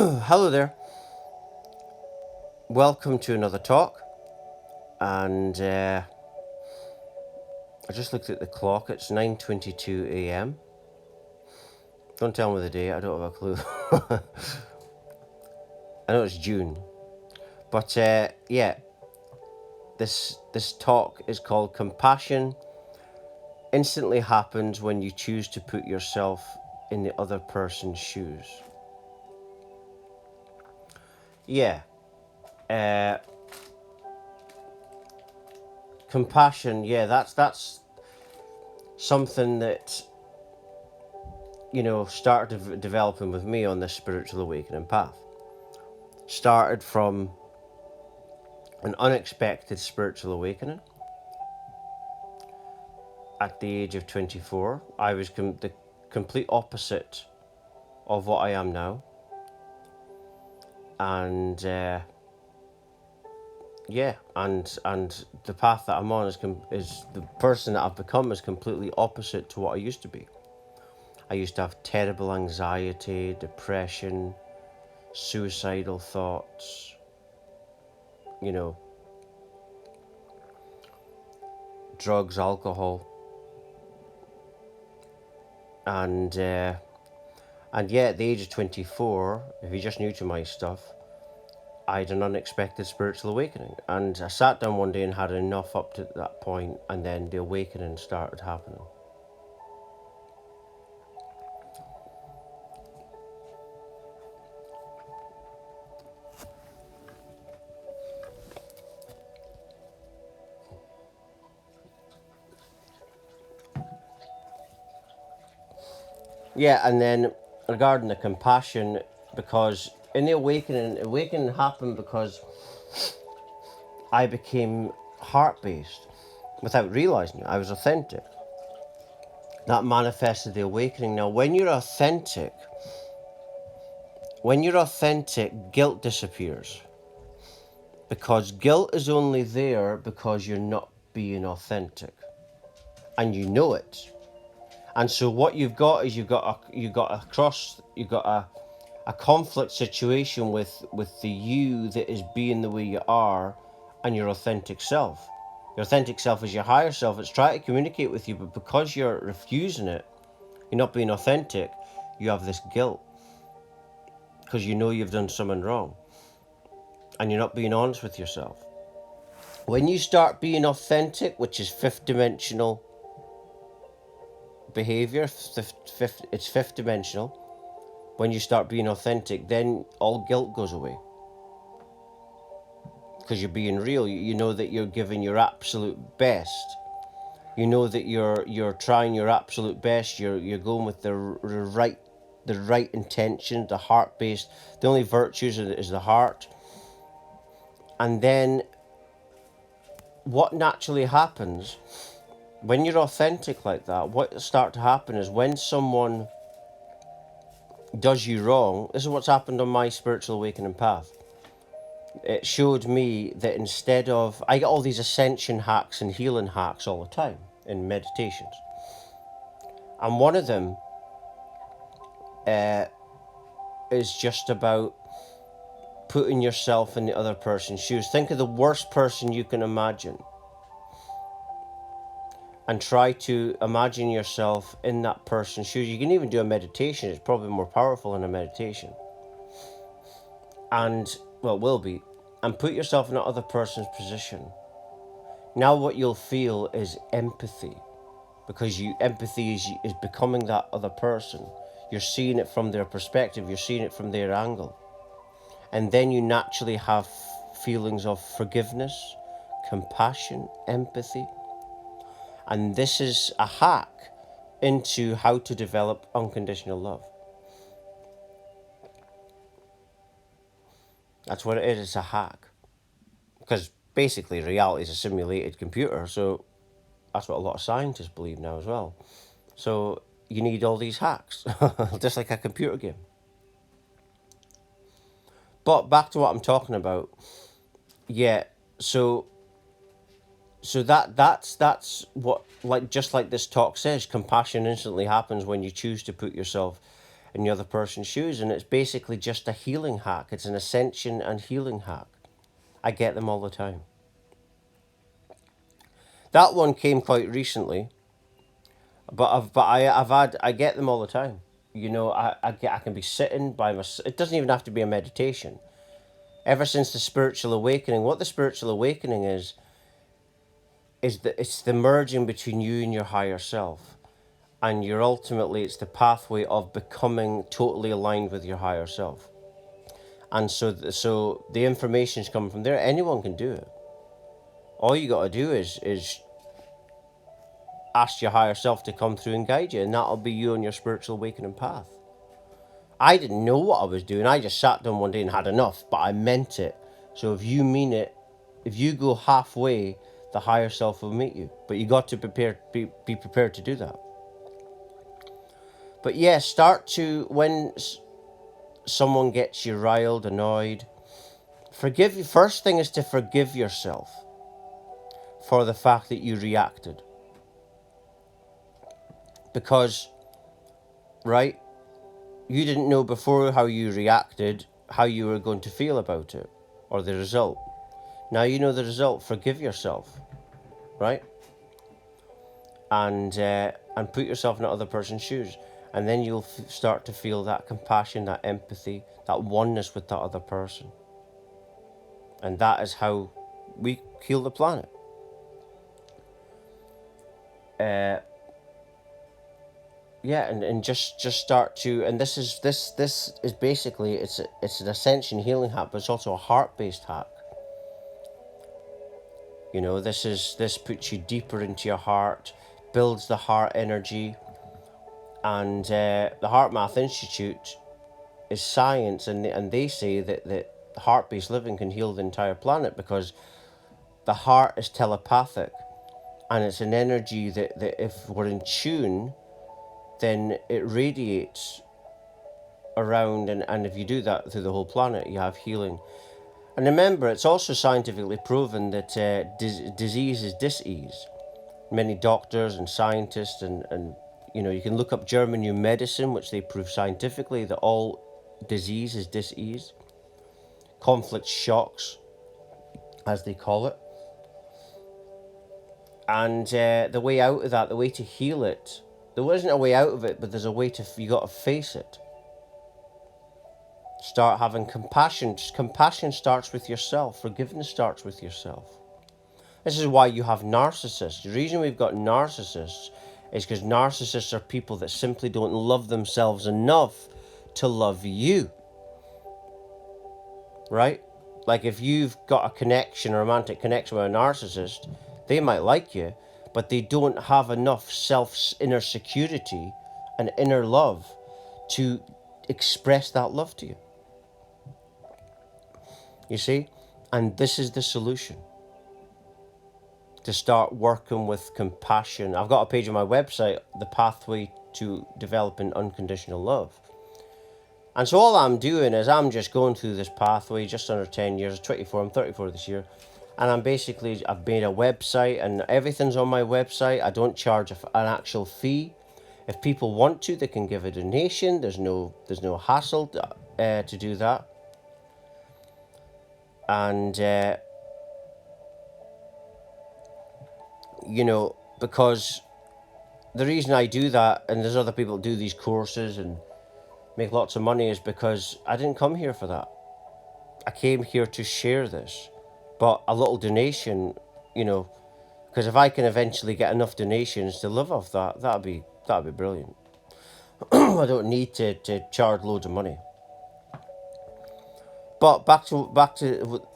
Hello there. Welcome to another talk. And I just looked at the clock. It's 9:22 a.m. Don't tell me the day. I don't have a clue. I know it's June, but yeah, this talk is called "Compassion Instantly Happens When You Choose to Put Yourself in the Other Person's Shoes." Yeah, uh, compassion. Yeah, that's something that started developing with me on this spiritual awakening path. Started from an unexpected spiritual awakening at the age of 24. I was the complete opposite of what I am now. And yeah, and the path that I'm on is the person that I've become is completely opposite to what I used to be. I used to have terrible anxiety, depression, suicidal thoughts, you know, drugs, alcohol, and yeah, at the age of 24, if you're just new to my stuff, I had an unexpected spiritual awakening. And I sat down one day and had enough up to that point, and then the awakening started happening. Yeah, and then regarding the compassion, because in the awakening happened because I became heart based without realizing it. I was authentic. That manifested the awakening. Now, when you're authentic, guilt disappears. Because guilt is only there because you're not being authentic. And you know it. And so what you've got is you've got a conflict situation with the you that is being the way you are and your authentic self. Your authentic self is your higher self. It's trying to communicate with you, but because you're refusing it, you're not being authentic, you have this guilt. Because you know you've done something wrong. And you're not being honest with yourself. When you start being authentic, which is fifth dimensional behavior, it's fifth dimensional. When you start being authentic, then all guilt goes away. Because you're being real. You know that you're giving your absolute best. You know that you're trying your absolute best. You're going with the right intention, the heart based. The only virtues is the heart. And then what naturally happens when you're authentic like that, what starts to happen is when someone does you wrong, this is what's happened on my spiritual awakening path. It showed me that instead of, I get all these ascension hacks and healing hacks all the time in meditations. And one of them is just about putting yourself in the other person's shoes. Think of the worst person you can imagine. And try to imagine yourself in that person's shoes. You can even do a meditation. It's probably more powerful than a meditation. And, well, it will be. And put yourself in that other person's position. Now what you'll feel is empathy. Because empathy is becoming that other person. You're seeing it from their perspective. You're seeing it from their angle. And then you naturally have feelings of forgiveness, compassion, empathy. And this is a hack into how to develop unconditional love. That's what it is. It's a hack. Because basically reality is a simulated computer. So that's what a lot of scientists believe now as well. So you need all these hacks, just like a computer game. But back to what I'm talking about. Yeah, so that's what, like, just like this talk says, compassion instantly happens when you choose to put yourself in the other person's shoes, and it's basically just a healing hack. It's an ascension and healing hack. I get them all the time. That one came quite recently, but I get them all the time. You know, I can be sitting by myself. It doesn't even have to be a meditation. Ever since the spiritual awakening, what the spiritual awakening is that it's the merging between you and your higher self, and you're ultimately, it's the pathway of becoming totally aligned with your higher self. And so the information's coming from there. Anyone can do it. All you got to do is ask your higher self to come through and guide you, and that'll be you on your spiritual awakening path. I didn't know what I was doing. I just sat down one day and had enough, but I meant it. So if you mean it, if you go halfway, the higher self will meet you. But you got to be prepared to do that. But yeah, start to, when someone gets you riled, annoyed, forgive you. First thing is to forgive yourself for the fact that you reacted. Because, right, you didn't know before how you reacted, how you were going to feel about it, or the result. Now you know the result. Forgive yourself, right? And put yourself in that other person's shoes, and then you'll start to feel that compassion, that empathy, that oneness with that other person. And that is how we heal the planet. Yeah, and just start to, and this is basically, it's an ascension healing hack, but it's also a heart-based hack. You know, this puts you deeper into your heart, builds the heart energy, and the Heart Math Institute is science, and they say that heart-based living can heal the entire planet, because the heart is telepathic, and it's an energy that if we're in tune, then it radiates around, and if you do that through the whole planet, you have healing. And remember, it's also scientifically proven that disease is dis-ease. Many doctors and scientists and you know, you can look up German new medicine, which they prove scientifically that all disease is dis-ease. Conflict shocks, as they call it. And the way out of that, the way to heal it, there isn't a way out of it, but there's a way to, you got to face it. Start having compassion. Compassion starts with yourself. Forgiveness starts with yourself. This is why you have narcissists. The reason we've got narcissists is because narcissists are people that simply don't love themselves enough to love you. Right? Like if you've got a connection, a romantic connection with a narcissist, they might like you, but they don't have enough inner security and inner love to express that love to you. You see? And this is the solution. To start working with compassion. I've got a page on my website, The Pathway to Developing Unconditional Love. And so all I'm doing is I'm just going through this pathway, just under 10 years, 24, I'm 34 this year. And I've made a website, and everything's on my website. I don't charge an actual fee. If people want to, they can give a donation. There's no hassle to do that. And you know, because the reason I do that, and there's other people that do these courses and make lots of money, is because I didn't come here for that. I came here to share this. But a little donation, you know, because if I can eventually get enough donations to live off that, that'd be brilliant. I don't need to charge loads of money. But back to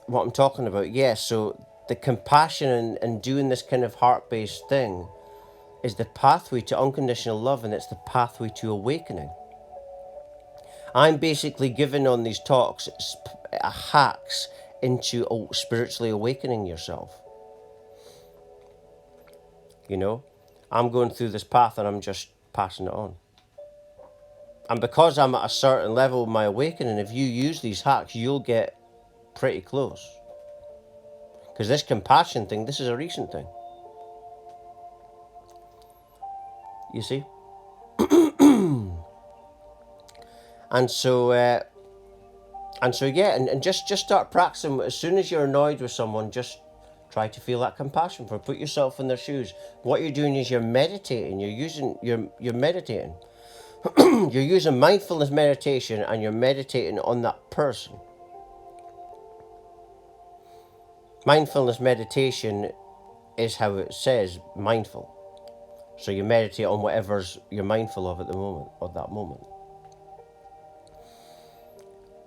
what I'm talking about. Yeah, so the compassion and doing this kind of heart-based thing is the pathway to unconditional love, and it's the pathway to awakening. I'm basically giving on these talks hacks into spiritually awakening yourself. You know, I'm going through this path and I'm just passing it on. And because I'm at a certain level of my awakening, if you use these hacks, you'll get pretty close. Because this compassion thing, this is a recent thing. You see? And so yeah, and just start practicing. As soon as you're annoyed with someone, just try to feel that compassion for. Put yourself in their shoes. What you're doing is you're meditating. You're meditating. You're using mindfulness meditation, and you're meditating on that person. Mindfulness meditation is how it says mindful. So you meditate on whatever's you're mindful of at the moment, or that moment.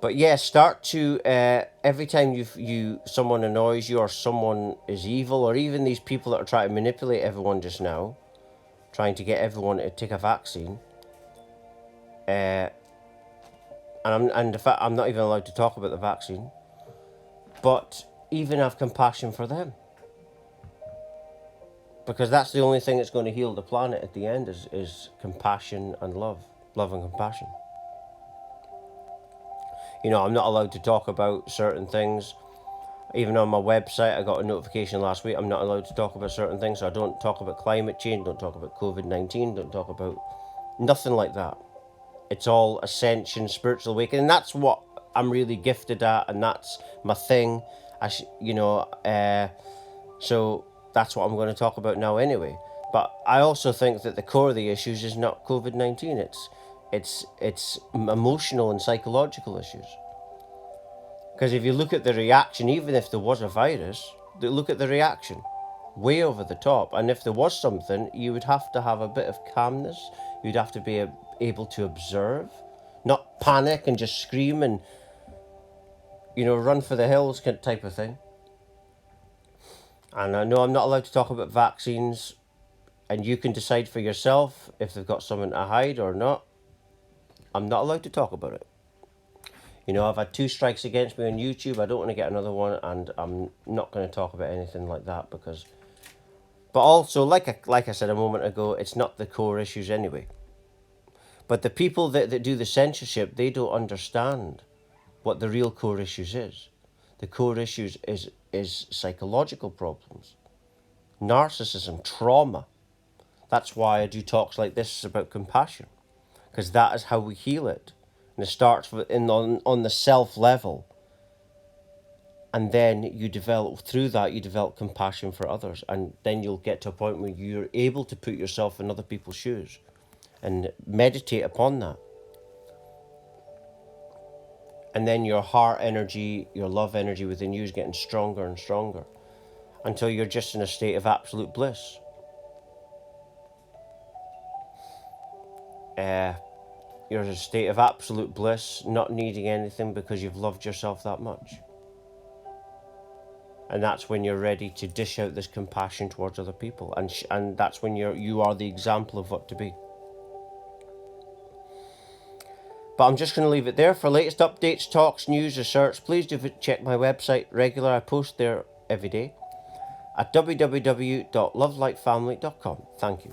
But yeah, start to every time someone annoys you, or someone is evil, or even these people that are trying to manipulate everyone just now, trying to get everyone to take a vaccine. And in fact, I'm not even allowed to talk about the vaccine. But even have compassion for them, because that's the only thing that's going to heal the planet at the end is compassion and love and compassion. I'm not allowed to talk about certain things. Even on my website, I got a notification last week, I'm not allowed to talk about certain things. So I don't talk about climate change, don't talk about COVID-19, don't talk about nothing like that. It's all ascension, spiritual awakening, and that's what I'm really gifted at, and that's my thing. So that's what I'm going to talk about now anyway. But I also think that the core of the issues is not COVID-19. It's emotional and psychological issues. Because if you look at the reaction, even if there was a virus, look at the reaction. Way over the top. And if there was something, you would have to have a bit of calmness. You'd have to be able to observe, not panic and just scream and, run for the hills type of thing. And I know I'm not allowed to talk about vaccines, and you can decide for yourself if they've got something to hide or not. I'm not allowed to talk about it. I've had 2 strikes against me on YouTube. I don't want to get another one, and I'm not going to talk about anything like that because... But also, like I said a moment ago, it's not the core issues anyway. But the people that do the censorship, they don't understand what the real core issues is. The core issues is psychological problems, narcissism, trauma. That's why I do talks like this about compassion, because that is how we heal it. And it starts on the self level. And then you develop compassion for others. And then you'll get to a point where you're able to put yourself in other people's shoes and meditate upon that. And then your heart energy, your love energy within you is getting stronger and stronger until you're just in a state of absolute bliss. You're in a state of absolute bliss, not needing anything because you've loved yourself that much. And that's when you're ready to dish out this compassion towards other people. And that's when you are the example of what to be. But I'm just going to leave it there. For latest updates, talks, news, research, please do check my website regular. I post there every day at www.lovelightfamily.com. Thank you.